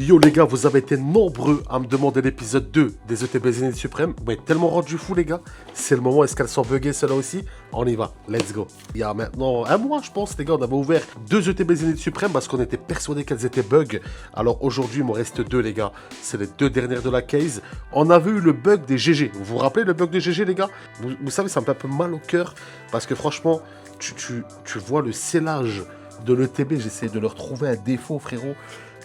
Yo les gars, vous avez été nombreux à me demander l'épisode 2 des ETB Zénith Suprême. Vous m'avez tellement rendu fou les gars. C'est le moment, est-ce qu'elles sont buggées celles-là aussi? On y va, let's go. Il y a maintenant un mois je pense les gars, on avait ouvert 2 ETB Zénith Suprême parce qu'on était persuadés qu'elles étaient bugs. Alors aujourd'hui il m'en reste 2 les gars. C'est les 2 dernières de la case. On avait eu le bug des GG. Vous vous rappelez le bug des GG les gars? Vous savez ça me fait un peu mal au cœur parce que franchement, tu vois le scellage de l'ETB. J'essaie de leur trouver un défaut frérot.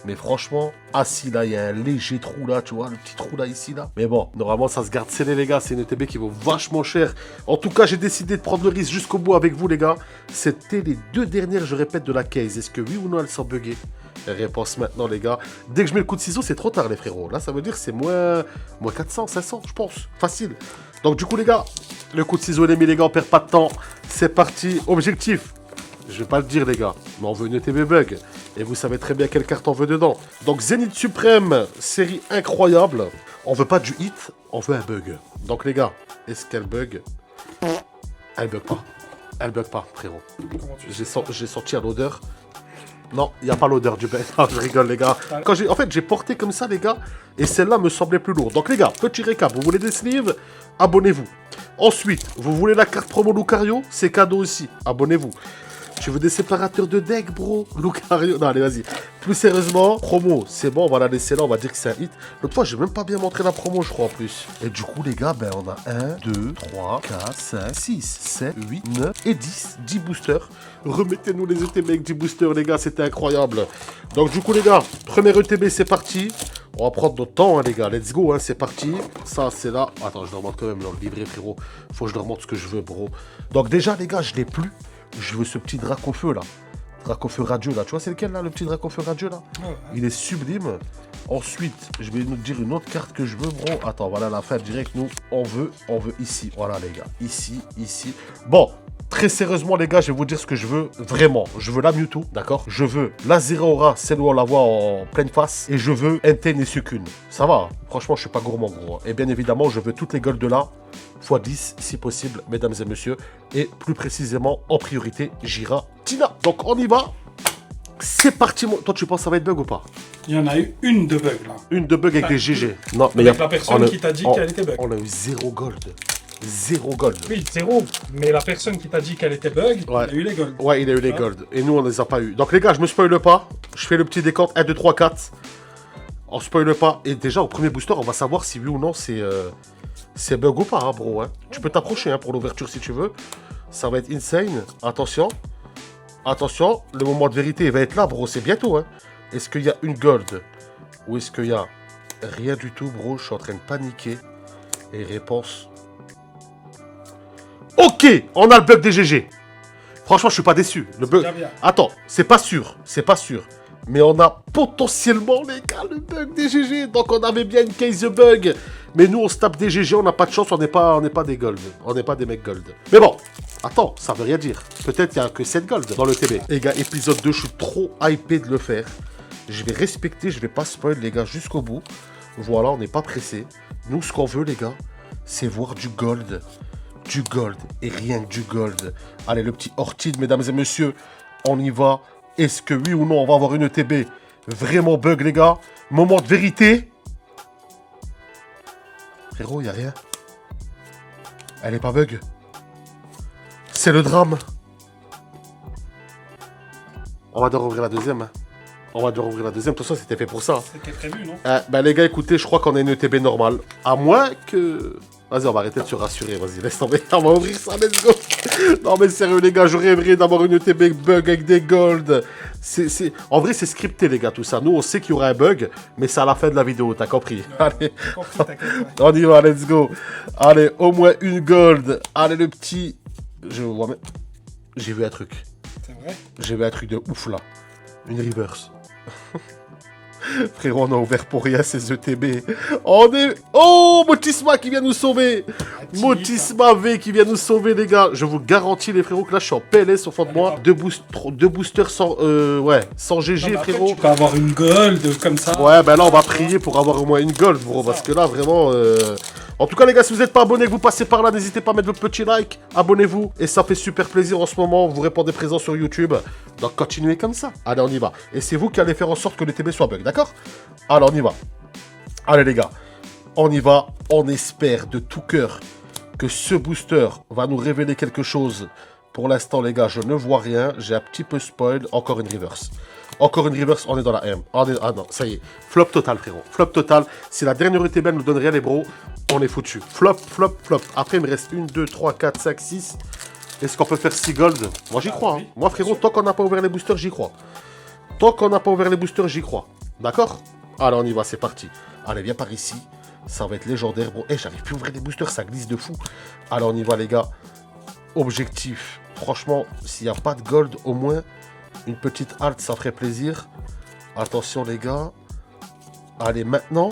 Mais franchement, assis là, il y a un léger trou là, tu vois, le petit trou là, ici, là. Mais bon, normalement, ça se garde scellé, les gars. C'est une ETB qui vaut vachement cher. En tout cas, j'ai décidé de prendre le risque jusqu'au bout avec vous, les gars. C'était les 2 dernières, je répète, de la case. Est-ce que oui ou non, elles sont buggées? Réponse maintenant, les gars. Dès que je mets le coup de ciseau, c'est trop tard, les frérots. Là, ça veut dire que c'est moins 400, 500, je pense. Facile. Donc, du coup, les gars, le coup de ciseau, il est mis, les gars. On perd pas de temps. C'est parti. Objectif. Je vais pas le dire les gars, mais on veut une ETB bug. Et vous savez très bien quelle carte on veut dedans. Donc Zénith Suprême, série incroyable. On veut pas du hit, on veut un bug. Donc les gars, est-ce qu'elle bug? Elle bug pas. Elle bug pas, frérot. J'ai senti à l'odeur. Non, il n'y a pas l'odeur du bug. Non, je rigole les gars. En fait, j'ai porté comme ça les gars. Et celle-là me semblait plus lourde. Donc les gars, petit récap. Vous voulez des sleeves? Abonnez-vous. Ensuite, vous voulez la carte promo Lucario? C'est cadeau aussi. Abonnez-vous. Tu veux des séparateurs de deck, bro? Lucario. Non, allez, vas-y. Plus sérieusement, promo, c'est bon, on va la laisser là, on va dire que c'est un hit. L'autre fois, j'ai même pas bien montré la promo, je crois, en plus. Et du coup, les gars, ben, on a 1, 2, 3, 4, 5, 6, 7, 8, 9 et 10. 10 boosters. Remettez-nous les ETB avec 10 boosters, les gars, c'était incroyable. Donc, du coup, les gars, premier ETB, c'est parti. On va prendre notre temps, hein, les gars. Let's go, hein, c'est parti. Ça, c'est là. Attends, je leur montre quand même dans le livret, frérot. Faut que je leur montre ce que je veux, bro. Donc, déjà, les gars, je l'ai plus. Je veux ce petit drac au feu là. Drac au feu radieux là. Tu vois c'est lequel là, le petit drac au feu radieux là? Il est sublime. Ensuite, je vais nous dire une autre carte que je veux, bro. Attends, voilà la fin direct. Nous, on veut ici. Voilà les gars. Ici, ici. Bon, très sérieusement les gars, je vais vous dire ce que je veux. Vraiment, je veux la Mewtwo, d'accord? Je veux la Zeraora, celle où on la voit en pleine face. Et je veux Entei et Suicune. Ça va, franchement, je suis pas gourmand gros. Et bien évidemment, je veux toutes les golds de là. x10 si possible, mesdames et messieurs. Et plus précisément, en priorité, Giratina. Donc on y va. C'est parti. Toi, tu penses que ça va être bug ou pas? Il y en a eu une de bug là. Une de bug avec des GG. Non, mais avec la personne qui t'a dit qu'elle était bug. On a eu 0 gold. 0 gold. Oui, 0. Mais la personne qui t'a dit qu'elle était bug, il a eu les golds. Ouais, il a eu les golds. Et nous, on les a pas eu. Donc les gars, je me spoile pas. Je fais le petit décompte 1, 2, 3, 4. On spoile pas. Et déjà, au premier booster, on va savoir si oui ou non c'est bug ou pas, hein, bro. Hein. Tu peux t'approcher hein, pour l'ouverture si tu veux. Ça va être insane. Attention. Attention, le moment de vérité va être là, bro. C'est bientôt. Hein. Est-ce qu'il y a une gold? Ou est-ce qu'il y a rien du tout, bro? Je suis en train de paniquer. Et réponse... Ok, on a le bug des GG. Franchement, je suis pas déçu. Le bug... Attends, c'est pas sûr. C'est pas sûr. Mais on a potentiellement, les gars, le bug des GG. Donc, on avait bien une case de bug. Mais nous, on se tape des GG, on n'a pas de chance, on n'est pas des gold. On n'est pas des mecs gold. Mais bon, attends, ça veut rien dire. Peut-être qu'il n'y a que 7 gold dans le TB. Les gars, épisode 2, je suis trop hypé de le faire. Je vais respecter, je vais pas spoil, les gars, jusqu'au bout. Voilà, on n'est pas pressé. Nous, ce qu'on veut, les gars, c'est voir du gold. Du gold et rien que du gold. Allez, le petit Orchid, mesdames et messieurs, on y va. Est-ce que oui ou non, on va avoir une ETB vraiment bug, les gars? Moment de vérité. Frérot, y a rien. Elle est pas bug. C'est le drame. On va devoir ouvrir la deuxième. Hein. On va devoir ouvrir la deuxième. De toute façon, c'était fait pour ça. C'était prévu, non? Bah les gars, écoutez, je crois qu'on a une ETB normale. À moins que... Vas-y, on va arrêter de se rassurer. Vas-y, laisse tomber. On va ouvrir ça, let's go. Non, mais sérieux, les gars, je rêverais d'avoir une ETB bug avec des golds. En vrai, c'est scripté, les gars, tout ça. Nous, on sait qu'il y aura un bug, mais c'est à la fin de la vidéo, t'as compris? Allez, on y va, let's go. Allez, au moins une gold. Allez, le petit... Je vois même... J'ai vu un truc. C'est vrai? J'ai vu un truc de ouf, là. Une reverse. Frérot, on a ouvert pour rien ces ETB. On est... Oh, Motisma qui vient nous sauver. Motisma V qui vient nous sauver, les gars. Je vous garantis, les frérots, que là, je suis en PLS au fond de moi. Deux boosters sans... sans GG, non, frérot. Tu peux avoir une gold comme ça. Ouais, ben là, on va prier pour avoir au moins une gold, bro. Parce que là, vraiment... En tout cas, les gars, si vous n'êtes pas abonné, que vous passez par là, n'hésitez pas à mettre votre petit like. Abonnez-vous. Et ça fait super plaisir en ce moment. Vous répondez présent sur YouTube. Donc, continuez comme ça. Allez, on y va. Et c'est vous qui allez faire en sorte que le TB soit bug, d'accord? Alors, on y va. Allez, les gars. On y va. On espère de tout cœur que ce booster va nous révéler quelque chose. Pour l'instant, les gars, je ne vois rien. J'ai un petit peu spoil. Encore une reverse. Encore une reverse, on est dans la M. Ah non, ça y est. Flop total, frérot. Flop total. Si la dernière UTB nous donne rien, les bros, on est foutu. Flop, flop, flop. Après, il me reste 1, 2, 3, 4, 5, 6. Est-ce qu'on peut faire 6 gold? Moi, j'y crois. Hein. Moi, frérot, tant qu'on n'a pas ouvert les boosters, j'y crois. Tant qu'on n'a pas ouvert les boosters, j'y crois. D'accord? Allez, on y va, c'est parti. Allez, viens par ici. Ça va être légendaire, bro. Eh, j'arrive plus à ouvrir les boosters, ça glisse de fou. Allez, on y va, les gars. Objectif. Franchement, s'il n'y a pas de gold, au moins... une petite halte, ça ferait plaisir. Attention, les gars. Allez, maintenant.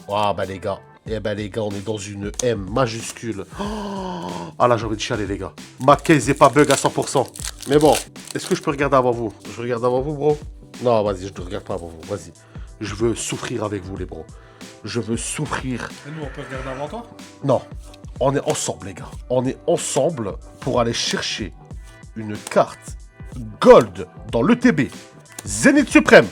Ah, bah, les gars. Eh ben, les gars, on est dans une M majuscule. Oh, ah, là, j'ai envie de chialer, les gars. Ma case n'est pas bug à 100%. Mais bon, est-ce que je peux regarder avant vous? Je regarde avant vous, bro? Non, vas-y, je ne regarde pas avant vous. Vas-y. Je veux souffrir avec vous, les bros. Je veux souffrir. Et nous, on peut regarder avant toi? Non. On est ensemble, les gars. On est ensemble pour aller chercher une carte Gold dans l'ETB. Zénith Suprême.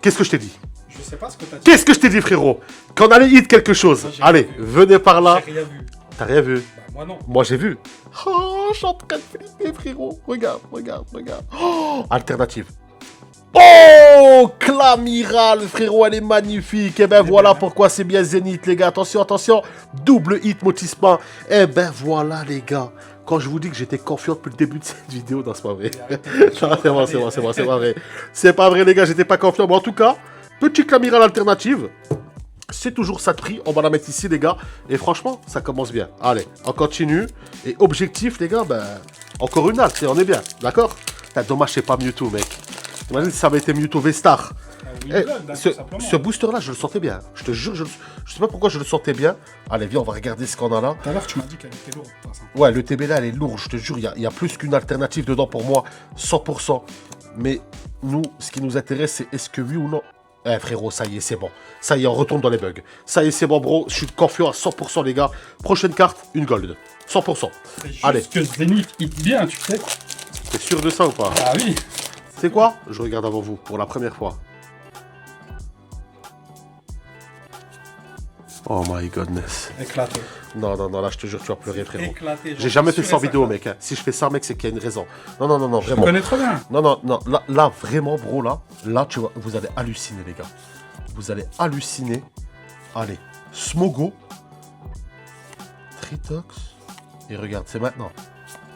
Qu'est-ce que je t'ai dit? Je sais pas ce que t'as dit. Qu'est-ce que je t'ai dit, frérot? Qu'on allait hit quelque chose. Moi, allez, venez par là. J'ai rien vu. T'as rien vu? Bah, moi non. Moi, j'ai vu. Oh, je suis en train de flipper, frérot. Regarde, regarde, regarde. Oh, alternative. Oh, Clamiral, frérot, elle est magnifique. Et ben voilà pourquoi c'est bien Zénith, les gars. Attention, attention. Double hit, Motisma. Et ben voilà, les gars. Quand je vous dis que j'étais confiant depuis le début de cette vidéo, non, c'est pas vrai. Non, c'est bon, c'est bon, c'est bon, c'est pas vrai. C'est pas vrai, les gars, j'étais pas confiant. Mais en tout cas, petit Clamiral alternative. C'est toujours ça de prix. On va la mettre ici, les gars. Et franchement, ça commence bien. Allez, on continue. Et objectif, les gars, ben, encore une halte. Et on est bien. D'accord? Dommage, c'est pas Mewtwo, mec. Imagine si ça avait été Mewtwo V-Star. Ce booster-là, je le sentais bien. Je te jure, je sais pas pourquoi je le sentais bien. Allez, viens, on va regarder ce qu'on a là. Tout à l'heure, tu m'as dit qu'elle était lourde. Ouais, le TB là, elle est lourde. Je te jure, il y a plus qu'une alternative dedans pour moi. 100%. Mais nous, ce qui nous intéresse, c'est est-ce que oui ou non. Eh, frérot, ça y est, c'est bon. Ça y est, on retourne dans les bugs. Ça y est, c'est bon, bro. Je suis confiant à 100%, les gars. Prochaine carte, une gold. 100%. Allez. Que Zénith hit bien, tu sais. T'es sûr de ça ou pas? Ah oui. C'est quoi? Je regarde avant vous, pour la première fois. Oh my godness. Éclaté. Non, non, non, là, je te jure, tu vas pleurer, frérot. Éclaté. J'ai jamais fait ça en vidéo, mec. Hein. Si je fais ça, mec, c'est qu'il y a une raison. Non, non, non, non, vraiment. Je connais trop bien. Non, non, non, là vraiment, bro, là, tu vois, vous allez halluciner, les gars. Vous allez halluciner. Allez, Smogo. Tritox. Et regarde, c'est maintenant.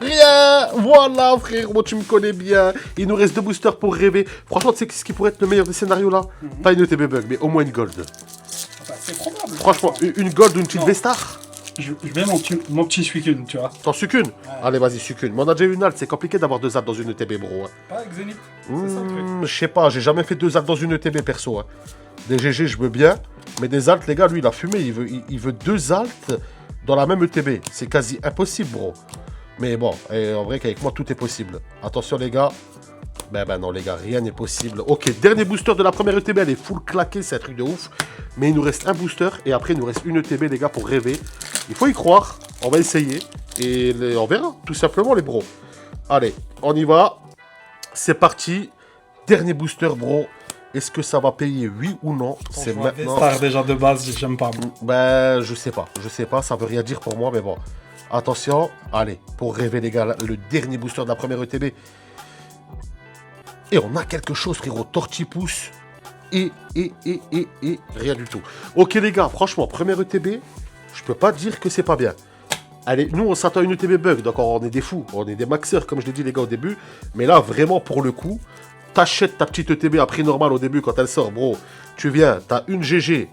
Rien. Voilà, frérot, tu me connais bien. Il nous reste 2 boosters pour rêver. Franchement, tu sais ce qui pourrait être le meilleur des scénarios, là? Pas une ETB bug, mais au moins une gold. Bah, c'est probable. Franchement, une gold ou une petite V-Star? Je mets mon petit Suicune, tu vois. T'en succune? Ouais. Allez, vas-y, succune. Mais on a déjà une halte, c'est compliqué d'avoir 2 altes dans une ETB, bro. Hein. Pas avec Zénith. C'est ça le truc. Je sais pas, j'ai jamais fait 2 altes dans une ETB, perso. Hein. Des GG, je veux bien. Mais des altes, les gars, lui, il a fumé. Il veut 2 altes dans la même ETB. C'est quasi impossible, bro. Mais bon, en vrai qu'avec moi, tout est possible. Attention, les gars. Ben non, les gars, rien n'est possible. Ok, dernier booster de la première ETB, elle est full claquée, c'est un truc de ouf. Mais il nous reste un booster et après, il nous reste une ETB, les gars, pour rêver. Il faut y croire, on va essayer et on verra, tout simplement, les bros. Allez, on y va. C'est parti. Dernier booster, bro. Est-ce que ça va payer, oui ou non? C'est maintenant. Star déjà de base, j'aime pas. Ben, je sais pas, ça veut rien dire pour moi, mais bon. Attention, allez, pour rêver, les gars, le dernier booster de la première ETB. Et on a quelque chose, frérot. Tortipousse. Et rien du tout. Ok, les gars, franchement, première ETB, je peux pas dire que c'est pas bien. Allez, nous, on s'attend à une ETB bug, donc on est des fous. On est des maxeurs, comme je l'ai dit, les gars, au début. Mais là, vraiment, pour le coup, t'achètes ta petite ETB à prix normal au début, quand elle sort, bro. Tu viens, t'as une GG,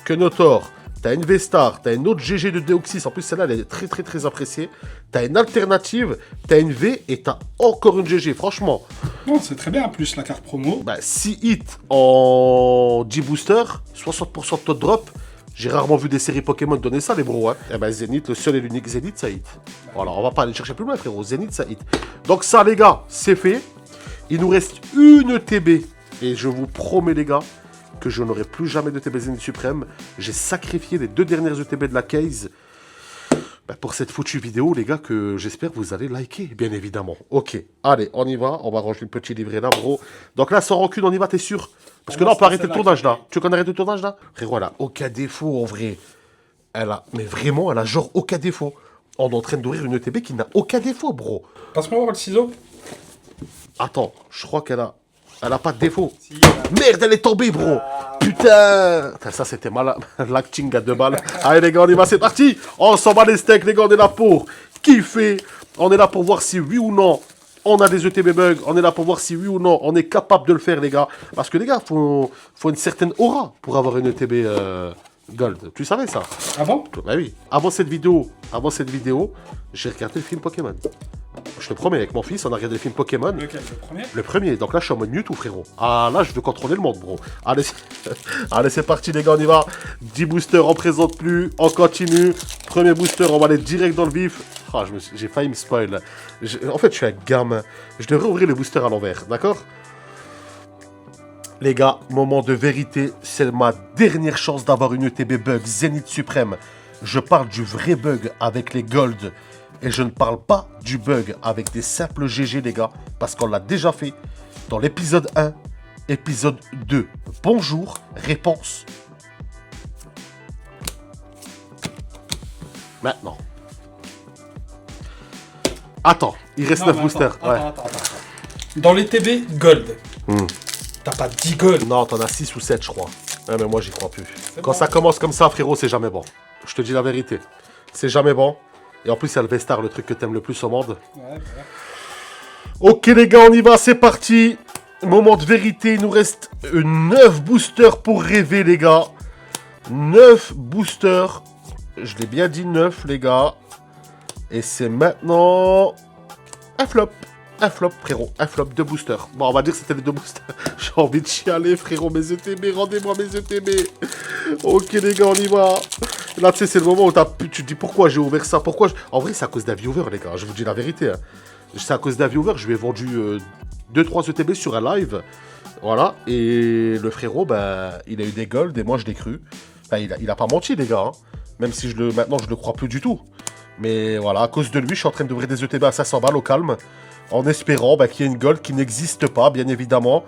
Kenotor, t'as une V-Star, t'as une autre GG de Deoxys. En plus, celle-là, elle est très, très, très appréciée. T'as une alternative, t'as une V et t'as encore une GG. Franchement. Non, c'est très bien. En plus, la carte promo. Bah, 6 hits en 10 boosters, 60% de taux de drop. J'ai rarement vu des séries Pokémon donner ça, les bros. Hein. Et ben, Zénith, le seul et l'unique Zénith, ça hit. Voilà, on va pas aller chercher plus loin, frérot. Zénith, ça hit. Donc, ça, les gars, c'est fait. Il nous reste une TB. Et je vous promets, les gars, que je n'aurai plus jamais de TB Zénith Suprême. J'ai sacrifié les 2 dernières ETB de la case pour cette foutue vidéo, les gars, que j'espère vous allez liker, bien évidemment. Ok, allez, on y va. On va ranger le petit livret là, bro. Donc là, sans rancune, on y va, t'es sûr? Parce que là, on peut arrêter le tournage, là. Tu veux qu'on arrête le tournage, là? Frérot, elle a aucun défaut, en vrai. Mais vraiment, elle a genre aucun défaut. On est en train d'ouvrir une ETB qui n'a aucun défaut, bro. Passe-moi voir le ciseau. Attends, je crois qu'elle a... Elle a pas de défaut. Si, merde, elle est tombée, bro. Putain. Ça, c'était mal. L'acting à 2 balles. Allez, les gars, on y va, c'est parti. On s'en bat les steaks, les gars, on est là pour kiffer. On est là pour voir si oui ou non on a des ETB bugs. On est là pour voir si oui ou non on est capable de le faire, les gars. Parce que, les gars, faut une certaine aura pour avoir une ETB Gold. Tu savais ça? Ah bon? Bah oui. Avant cette vidéo, j'ai regardé le film Pokémon. Je te promets, avec mon fils, on a regardé le film Pokémon. Lequel? Le premier? Le premier. Donc là, je suis en mode Mewtwo, frérot. Ah, là, je veux contrôler le monde, bro. Allez, allez, c'est parti, les gars, on y va. 10 boosters, on présente plus. On continue. Premier booster, on va aller direct dans le vif. Ah, j'ai failli me spoil. En fait, je suis un gamin. Je devrais ouvrir les boosters à l'envers, d'accord? Les gars, moment de vérité. C'est ma dernière chance d'avoir une ETB bug Zénith Suprême. Je parle du vrai bug avec les Gold. Et je ne parle pas du bug avec des simples GG, les gars, parce qu'on l'a déjà fait dans l'épisode 1, épisode 2. Bonjour, réponse. Maintenant. Attends, il reste 9 boosters. Attends. Dans les TB Gold, t'as pas 10 Gold. Non, t'en as 6 ou 7, je crois. Ouais, mais moi, j'y crois plus. Quand ça commence comme ça, frérot, c'est jamais bon. Je te dis la vérité. C'est jamais bon. Et en plus, il y a le Vestar, le truc que t'aimes le plus au monde. Ouais. Ok, les gars, on y va, c'est parti. Moment de vérité, il nous reste 9 boosters pour rêver, les gars. 9 boosters. Je l'ai bien dit, 9, les gars. Et c'est maintenant... un flop. Un flop, frérot. Un flop, 2 boosters. Bon, on va dire que c'était les 2 boosters. J'ai envie de chialer, frérot. Mes ETB, rendez-moi mes ETB. Ok, les gars, on y va. Là, tu sais, c'est le moment où tu te dis pourquoi j'ai ouvert ça. En vrai, c'est à cause d'un viewer, les gars. Je vous dis la vérité. Hein. C'est à cause d'un viewer. Je lui ai vendu 2-3 ETB sur un live. Voilà. Et le frérot, il a eu des golds et moi, je l'ai cru. Il a pas menti, les gars. Hein. Même si maintenant, je le crois plus du tout. Mais voilà, à cause de lui, je suis en train d'ouvrir des ETB à 500 balles au calme. En espérant qu'il y ait une gold qui n'existe pas, bien évidemment.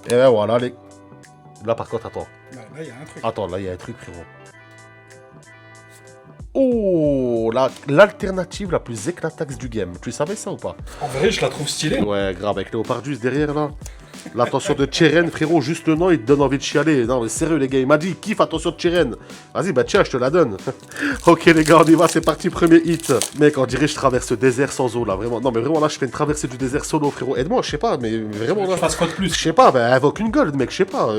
Et voilà, les... Là, par contre, attends. Là, il y a un truc. Attends, là, il y a un truc, frérot. Oh, l'alternative la plus éclataxe du game. Tu savais ça ou pas? En vrai, je la trouve stylée. Ouais, grave, avec Léopardus derrière, là. L'attention de Cheren, frérot, juste le nom, il te donne envie de chialer. Non, mais sérieux, les gars, il m'a dit, kiffe, attention de Cheren. Vas-y, tiens, je te la donne. Ok, les gars, on y va, c'est parti, premier hit. Mec, on dirait que je traverse le désert sans eau, là, vraiment. Non, mais vraiment, là, je fais une traversée du désert solo, frérot. Aide-moi, je sais pas, mais vraiment, là. Tu fasses quoi de plus? Je sais pas, invoque une gold, mec, je sais pas.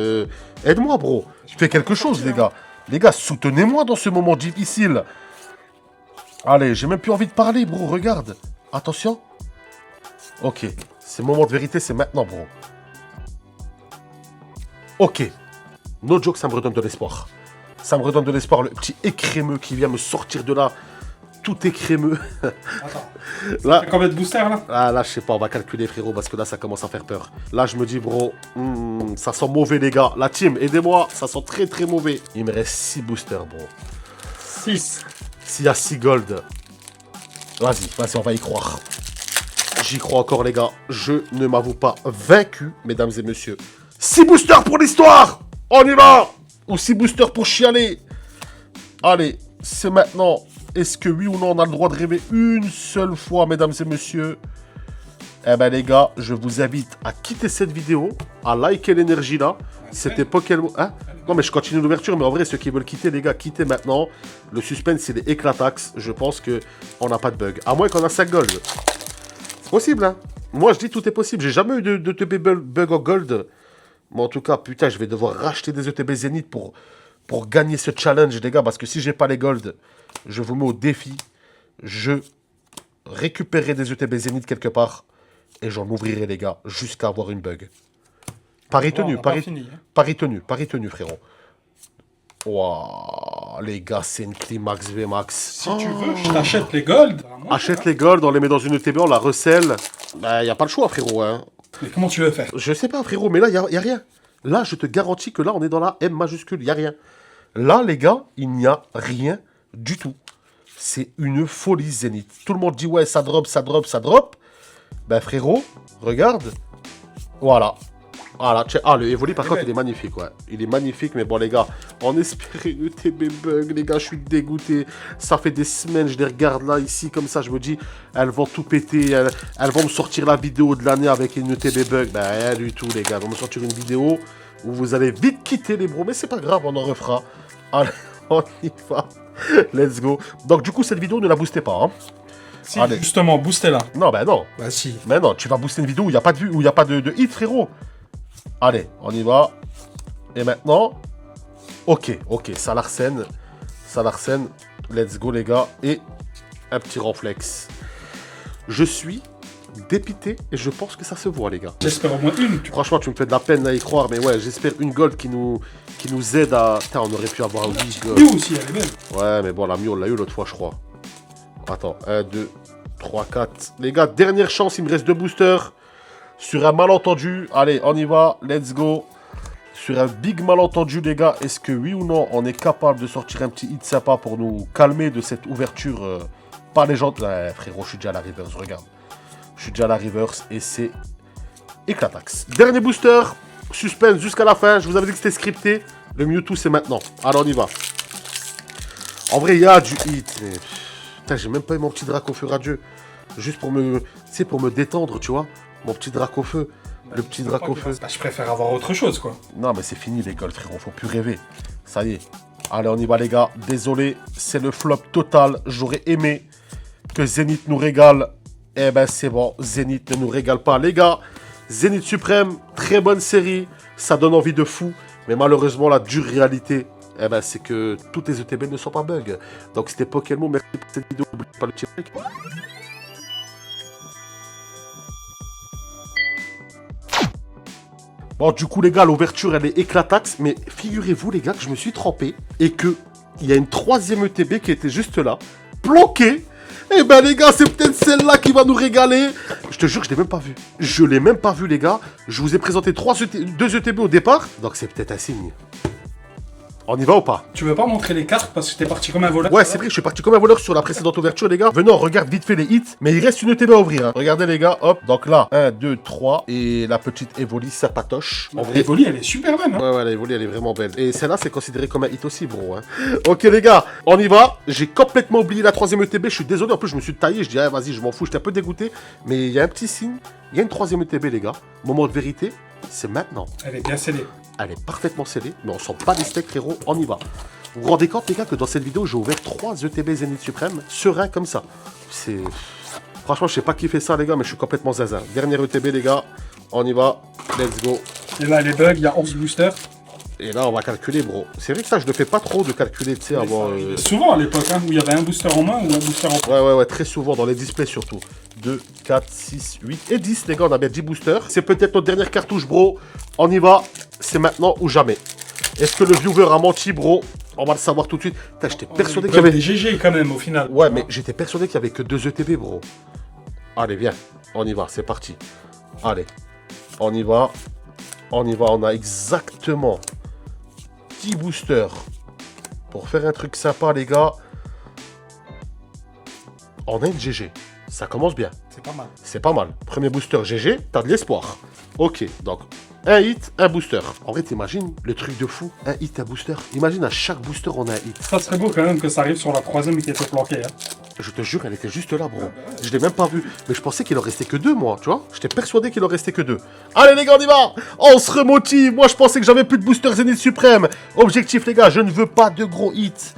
Aide-moi, bro. Fais quelque chose, les gars. Les gars, soutenez-moi dans ce moment difficile. Allez, j'ai même plus envie de parler, bro, regarde. Attention. Ok, c'est moment de vérité, c'est maintenant, bro. Ok. No joke, ça me redonne de l'espoir. Ça me redonne de l'espoir, le petit écrémeux qui vient me sortir de là. Tout écrémeux. Attends. Là, combien de boosters, là? Ah, là, je sais pas, on va calculer, frérot, parce que là, ça commence à faire peur. Là, je me dis, bro, ça sent mauvais, les gars. La team, aidez-moi, ça sent très, très mauvais. Il me reste 6 boosters, bro. 6. S'il y a 6 gold. Vas-y, on va y croire. J'y crois encore, les gars. Je ne m'avoue pas vaincu, mesdames et messieurs. 6 boosters pour l'histoire. On y va. Ou 6 boosters pour chialer. Allez, c'est maintenant. Est-ce que oui ou non, on a le droit de rêver une seule fois, mesdames et messieurs? Eh ben, les gars, je vous invite à quitter cette vidéo, à liker l'énergie là. C'était Pokémon... Hein? Non, mais je continue l'ouverture, mais en vrai, ceux qui veulent quitter, les gars, quittez maintenant. Le suspense, il est éclataxe. Je pense qu'on n'a pas de bug. À moins qu'on a 5 gold. C'est possible, hein? Moi, je dis tout est possible. J'ai jamais eu de TB bug en gold. Mais en tout cas, putain, je vais devoir racheter des ETB Zénith pour gagner ce challenge, les gars. Parce que si j'ai pas les gold, je vous mets au défi. Je récupérerai des ETB Zénith quelque part. Et j'en ouvrirai, les gars, jusqu'à avoir une bug. Pari tenu, pari tenu, frérot. Waouh, les gars, c'est une Climax VMAX. Si tu veux, je t'achète les gold. Achète les gold, on les met dans une ETB, on la recèle. Bah, y a pas le choix, frérot. Hein. Mais comment tu veux faire? Je sais pas, frérot, mais là, y a rien. Là, je te garantis que là, on est dans la M majuscule. Il n'y a rien. Là, les gars, il n'y a rien du tout. C'est une folie, Zénith. Tout le monde dit, ouais, ça drop, ça drop, ça drop. Ben, frérot, regarde. Voilà. Voilà. Ah, le Evoli, par contre, il est magnifique, ouais. Il est magnifique, mais bon, les gars, on espérait une TB bug. Les gars, je suis dégoûté. Ça fait des semaines, je les regarde là, ici, comme ça, je me dis, elles vont tout péter. Elles vont me sortir la vidéo de l'année avec une TB bug. Ben, rien du tout, les gars. Elles vont me sortir une vidéo où vous allez vite quitter les bros. Mais c'est pas grave, on en refera. Allez, on y va. Let's go. Donc, du coup, cette vidéo, ne la boostez pas, hein. Si, allez. Justement, boostez-la. Non, ben non. Bah si. Mais non, tu vas booster une vidéo où il n'y a pas de vue, où il n'y a pas de hit, frérot. Allez, on y va. Et maintenant, ok, ça l'arsène. Let's go, les gars. Et un petit renflex. Je suis dépité et je pense que ça se voit, les gars. J'espère au moins une. Franchement, tu me fais de la peine à y croire, mais ouais, j'espère une gold qui nous aide à... Putain, on aurait pu avoir 8 gold. Mew aussi, elle est belle. Ouais, mais bon, la Mew, on l'a eu l'autre fois, je crois. Attends, 1, 2, 3, 4. Les gars, dernière chance, il me reste 2 boosters. Sur un malentendu, allez, on y va, let's go. Sur un big malentendu, les gars, est-ce que oui ou non, on est capable de sortir un petit hit sympa pour nous calmer de cette ouverture pas légende. Ouais, frérot, je suis déjà à la reverse, regarde. Je suis déjà à la reverse et c'est éclatax. Dernier booster, suspense jusqu'à la fin. Je vous avais dit que c'était scripté. Le Mewtwo, c'est maintenant. Alors, on y va. En vrai, il y a du hit, mais... Putain, j'ai même pas eu mon petit drac au feu radieux. Juste pour me... Tu sais, pour me détendre, tu vois. Mon petit drac au feu. Le petit drac au feu. Bah, je préfère avoir autre chose, quoi. Non, mais c'est fini, les golds, frérot. Faut plus rêver. Ça y est. Allez, on y va, les gars. Désolé, c'est le flop total. J'aurais aimé que Zénith nous régale. Eh ben, c'est bon. Zénith ne nous régale pas, les gars. Zénith Suprême, très bonne série. Ça donne envie de fou. Mais malheureusement, la dure réalité, eh ben, c'est que toutes les ETB ne sont pas bugs. Donc, c'était Pokémon. Merci pour cette vidéo. N'oubliez pas le petit like. Bon, du coup, les gars, l'ouverture, elle est éclataxe. Mais figurez-vous, les gars, que je me suis trompé. Et qu'il y a une troisième ETB qui était juste là, bloquée. Eh ben, les gars, c'est peut-être celle-là qui va nous régaler. Je te jure, je l'ai même pas vue. Je l'ai même pas vue, les gars. Je vous ai présenté 2 ETB au départ. Donc, c'est peut-être un signe. On y va ou pas? Tu veux pas montrer les cartes parce que t'es parti comme un voleur? Ouais, c'est vrai, je suis parti comme un voleur sur la précédente ouverture, les gars. Venons, on regarde vite fait les hits. Mais il reste une ETB à ouvrir. Hein. Regardez, les gars, hop. Donc là, 1, 2, 3. Et la petite Evoli, ça patoche. Evoli, elle est super belle. Hein. Ouais, la Evoli, elle est vraiment belle. Et celle-là, c'est considéré comme un hit aussi, bro. Hein. Ok, les gars, on y va. J'ai complètement oublié la troisième ETB. Je suis désolé. En plus, je me suis taillé. Je dis, ah, vas-y, je m'en fous. J'étais un peu dégoûté. Mais il y a un petit signe. Il y a une troisième ETB, les gars. Moment de vérité, c'est maintenant. Elle est bien scellée. Elle est parfaitement scellée. Mais on sent pas les steaks, frérot. On y va. Vous vous rendez compte, les gars, que dans cette vidéo, j'ai ouvert 3 ETB Zénith Suprême, serein comme ça. C'est... Franchement, je sais pas qui fait ça, les gars, mais je suis complètement zinzin. Dernière ETB, les gars. On y va. Let's go. Et là, les bugs, il y a 11 boosters. Et là, on va calculer, bro. C'est vrai que ça, je ne fais pas trop de calculer, tu sais, avant... Souvent, à l'époque, hein, où il y avait un booster en main ou un booster en main. Ouais, très souvent, dans les displays, surtout. 2, 4, 6, 8 et 10, les gars, on a bien 10 boosters. C'est peut-être notre dernière cartouche, bro. On y va. C'est maintenant ou jamais. Est-ce que le viewer a menti, bro? On va le savoir tout de suite. J'étais persuadé qu'il y avait... des GG, quand même, au final. Ouais, mais j'étais persuadé qu'il y avait que 2 ETB, bro. Allez, viens. On y va, c'est parti. Allez. On y va. On a exactement 10 boosters pour faire un truc sympa, les gars. On a une GG. Ça commence bien. C'est pas mal. C'est pas mal. Premier booster GG, t'as de l'espoir. Ok, donc un hit, un booster. En vrai, t'imagines le truc de fou? Un hit, un booster. Imagine à chaque booster, on a un hit. Ça serait beau quand même que ça arrive sur la troisième qui était planquée. Hein. Je te jure, elle était juste là, bro. Je l'ai même pas vue. Mais je pensais qu'il en restait que 2, moi, tu vois. J'étais persuadé qu'il en restait que 2. Allez, les gars, on y va. On se remotive. Moi, je pensais que j'avais plus de booster Zénith Suprême. Objectif, les gars, je ne veux pas de gros hits.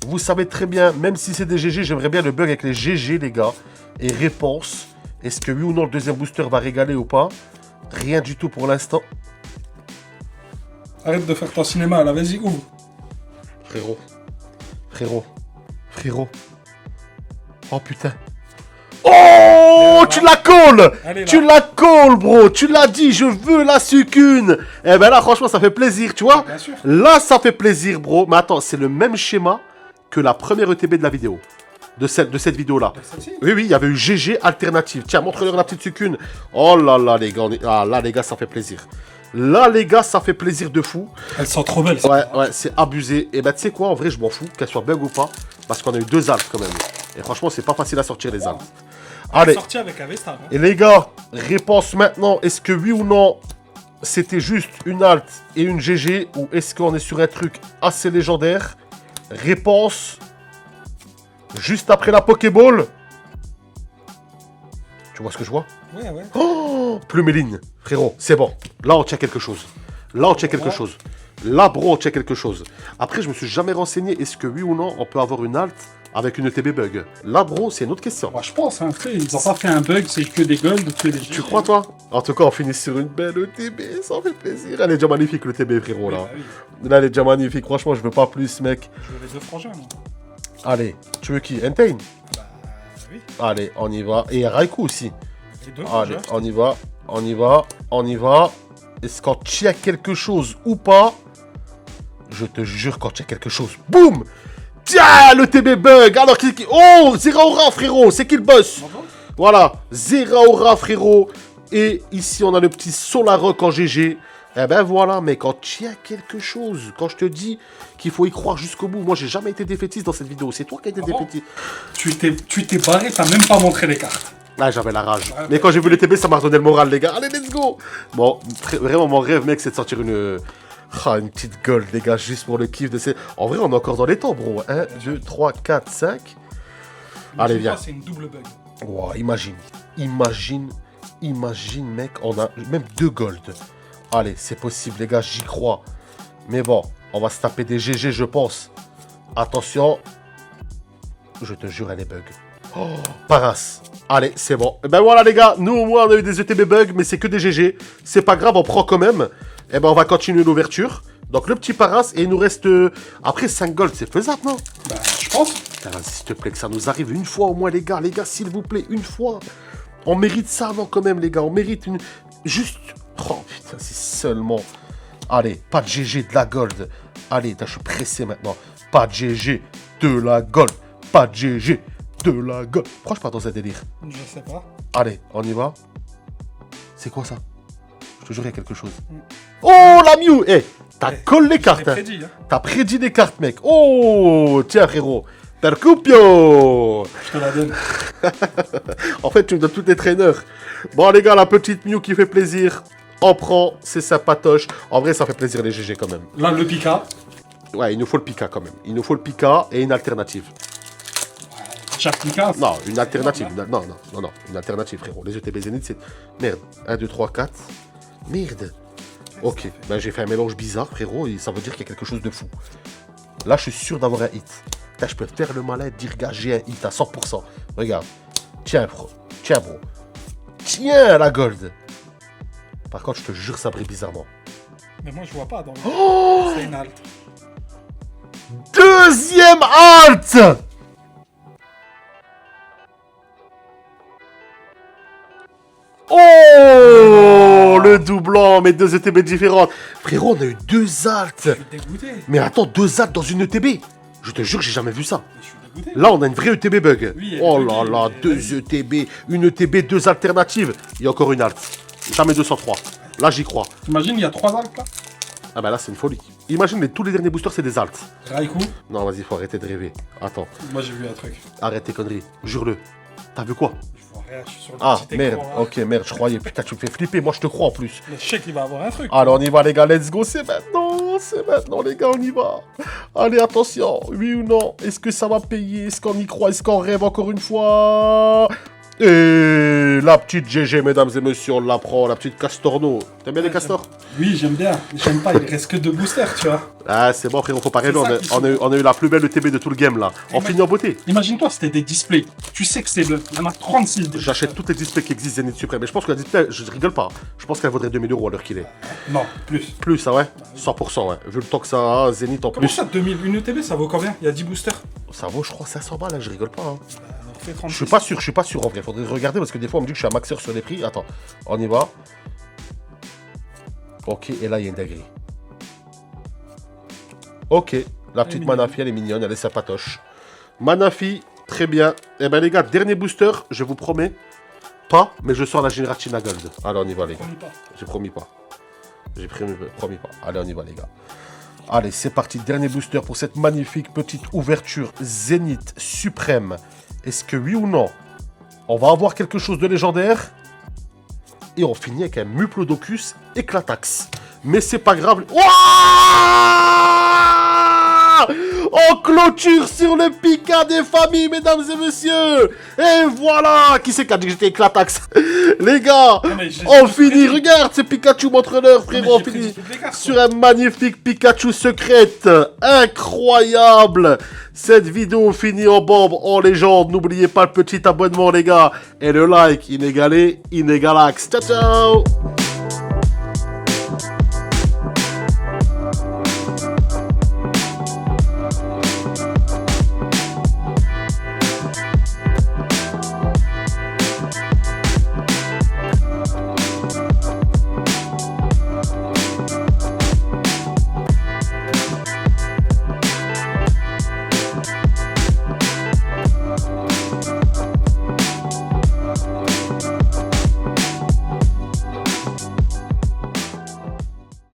Vous savez très bien, même si c'est des GG, j'aimerais bien le bug avec les GG, les gars. Et réponse, est-ce que oui ou non le deuxième booster va régaler ou pas? Rien du tout pour l'instant. Arrête de faire ton cinéma, là, vas-y, ouvre. Frérot. Oh putain. Oh, tu la calls. Tu la calls, bro. Tu l'as dit, je veux la sucune. Eh ben là, franchement, ça fait plaisir, tu vois. Bien sûr. Là, ça fait plaisir, bro. Mais attends, c'est le même schéma que la première ETB de la vidéo. De cette vidéo-là. Oui, il y avait eu GG alternative. Tiens, montre-leur la petite sucune. Oh là là, les gars. Ah là, les gars, ça fait plaisir. Là, les gars, ça fait plaisir de fou. Elles sont trop belles. Ouais, ouais, c'est abusé. Et bah, tu sais quoi, en vrai, je m'en fous, qu'elle soit bug ou pas. Parce qu'on a eu 2 alts quand même. Et franchement, c'est pas facile à sortir les alts. Allez. Sorti avec Avestar. Hein. Et les gars, réponse maintenant. Est-ce que oui ou non, c'était juste une alt et une GG, ou est-ce qu'on est sur un truc assez légendaire? Réponse juste après la Pokéball. Tu vois ce que je vois? Ouais, ouais. Oh, plume et ligne, frérot, c'est bon. Là, on tient quelque chose. Là, on tient quelque chose. Là, bro, on tient quelque chose. Après, je me suis jamais renseigné. Est-ce que oui ou non, on peut avoir une alt avec une ETB bug? Là, bro, c'est une autre question. Moi, je pense, hein, après, ils ont pas fait un bug, c'est que des golds, que des GG. Tu crois, toi? En tout cas, on finit sur une belle ETB, ça fait plaisir. Elle est déjà magnifique, l'ETB, frérot, là. Oui, bah oui. Là, elle est déjà magnifique. Franchement, je veux pas plus, mec. Je veux les deux frangins, moi. Allez, tu veux qui? Entane? Bah, oui. Allez, on y va. Et Raikou aussi. Les deux Allez, frangins. on y va. On y va. On y va. Est-ce qu'on tient quelque chose ou pas? Je te jure qu'on tient quelque chose. Boum! Tiens, le TB bug. Alors, oh, Zeraora, frérot. C'est qui le boss? Voilà, Zeraora, frérot. Et ici, on a le petit Solarok en GG. Eh ben voilà, mec, quand tu as quelque chose, quand je te dis qu'il faut y croire jusqu'au bout, moi j'ai jamais été défaitiste dans cette vidéo, c'est toi qui as été défaitiste. Tu t'es barré, t'as même pas montré les cartes. Là j'avais la rage. Ouais, mais quand j'ai vu les TB, ça m'a redonné le moral, les gars. Allez, let's go. Bon, vraiment, mon rêve, mec, c'est de sortir une petite gold, les gars, juste pour le kiff de ces... En vrai, on est encore dans les temps, bro. 1, 2, 3, 4, 5. Allez, viens. C'est une double bug. Wow, imagine, mec, on a même 2 gold. Allez, c'est possible, les gars, j'y crois. Mais bon, on va se taper des GG, je pense. Attention. Je te jure, elle est bug. Oh, Paras. Allez, c'est bon. Et ben voilà, les gars, nous, au moins, on a eu des ETB bugs, mais c'est que des GG. C'est pas grave, on prend quand même. Et ben, on va continuer l'ouverture. Donc, le petit Paras, et il nous reste... Après, 5 gold, c'est faisable, non? Bah, je pense. Putain, vas-y, s'il te plaît, que ça nous arrive une fois au moins, les gars. Les gars, s'il vous plaît, une fois. On mérite ça, non, quand même, les gars. On mérite une... Juste... Oh, putain, c'est seulement... Allez, pas de GG, de la gold. Allez, je suis pressé maintenant. Pas de GG, de la gold. Pas de GG, de la gold. Pourquoi je pars dans un délire? Je sais pas. Allez, on y va. C'est quoi ça? Je te jure, il y a quelque chose. Oh, la Mew. Eh, t'as collé les cartes. J'ai prédit, hein. T'as prédit des cartes, mec. Oh, tiens, frérot. Percupio. Je te la donne. En fait, tu me donnes tous les traîneurs. Bon, les gars, la petite Mew qui fait plaisir. On prend, c'est sympatoche. En vrai, ça fait plaisir les GG quand même. Là, le Pika. Ouais, il nous faut le Pika quand même. Il nous faut le Pika et une alternative. Chaque Pika. Non, une alternative. Non, une alternative, frérot. Les ETB Zénith, c'est... Merde. 1, 2, 3, 4. Merde. Ok, ben j'ai fait un mélange bizarre, frérot, et ça veut dire qu'il y a quelque chose de fou. Là, je suis sûr d'avoir un hit. Là, je peux faire le malin, dire, gars, j'ai un hit à 100%. Regarde. Tiens, bro. Tiens, bro. Tiens, la gold. Par contre, je te jure, ça brille bizarrement. Mais moi, je vois pas. Donc... Oh, c'est une halte. deuxième halte. Oh, le doublant, mais 2 ETB différentes. Frérot, on a eu 2 alts. Je suis dégoûté. Mais attends, 2 alts dans une ETB. Je te jure, j'ai jamais vu ça. Je suis dégoûté. Là, on a une vraie ETB bug. Oui, oh oui, là oui, là, oui, 2 ETB, une ETB, 2 alternatives. Il y a encore une alt. Jamais 203. Là, j'y crois. T'imagines, il y a 3 altes là. Ah bah là, c'est une folie. Imagine, tous les derniers boosters, c'est des alts. Raikou. Non, vas-y, faut arrêter de rêver. Attends, Moi, j'ai vu un truc. arrête tes conneries. Jure-le. T'as vu quoi? Je vois rien, je suis sur le Ah, petit merde. écran, là. Ok, merde, je croyais. Putain, tu me fais flipper. Moi, je te crois en plus. Mais je sais qu'il va avoir un truc. Alors, on y va, les gars. Let's go. C'est maintenant, les gars. On y va. Allez, attention. Oui ou non? Est-ce que ça va payer? Est-ce qu'on y croit? Est-ce qu'on rêve encore une fois? Et la petite GG, mesdames et messieurs, on la prend. La petite Castorno. T'aimes bien les castors? Oui, j'aime bien. J'aime pas, il reste que 2 boosters, tu vois. Ah, c'est bon, frérot. Faut pas rêver. C'est ça On a eu la plus belle ETB de tout le game, là. On finit en beauté. Imagine-toi, c'était des displays. Tu sais que c'est le. Il y en a 36 des J'achète toutes les displays qui existent Zénith Suprême. Mais je pense que la display, je rigole pas. Je pense qu'elle vaudrait 2000 € à l'heure qu'il est. Non, plus. Plus, ça, ouais? 100%, ouais. Vu le temps que ça a, Zénith en Comment plus. ça, 2000 Une ETB, ça vaut combien? Il y a 10 boosters. Ça vaut, je crois, 500 balles, hein, je rigole pas. Hein. On refait 36. Je suis pas sûr en vrai. Faudrait regarder parce que des fois on me dit que je suis un maxeur sur les prix. Attends, on y va. Ok, et là il y a une dinguerie. Ok, la petite Manafi, elle est mignonne, elle est sympatoche. Manafi, très bien. Eh ben les gars, dernier booster, je vous promets. Pas, mais je sors la Giratina Gold. Alors on y va les gars. Promis pas. J'ai promis pas. J'ai pris mes premiers pas. Allez, on y va, les gars. Allez, c'est parti. Dernier booster pour cette magnifique petite ouverture Zénith suprême. Est-ce que oui ou non, on va avoir quelque chose de légendaire? Et on finit avec un Muplodocus Éclatax. Mais c'est pas grave. Ouah, on clôture sur le Pika des familles, mesdames et messieurs. Et voilà. Qui c'est qui a dit que j'étais Éclatax? Les gars, on finit. Regarde, c'est Pikachu, montre-leur, frérot. On finit sur un magnifique Pikachu secrète. Incroyable. Cette vidéo finit en bombe, en légende. N'oubliez pas le petit abonnement, les gars. Et le like, inégalé, inégalax. Ciao, ciao.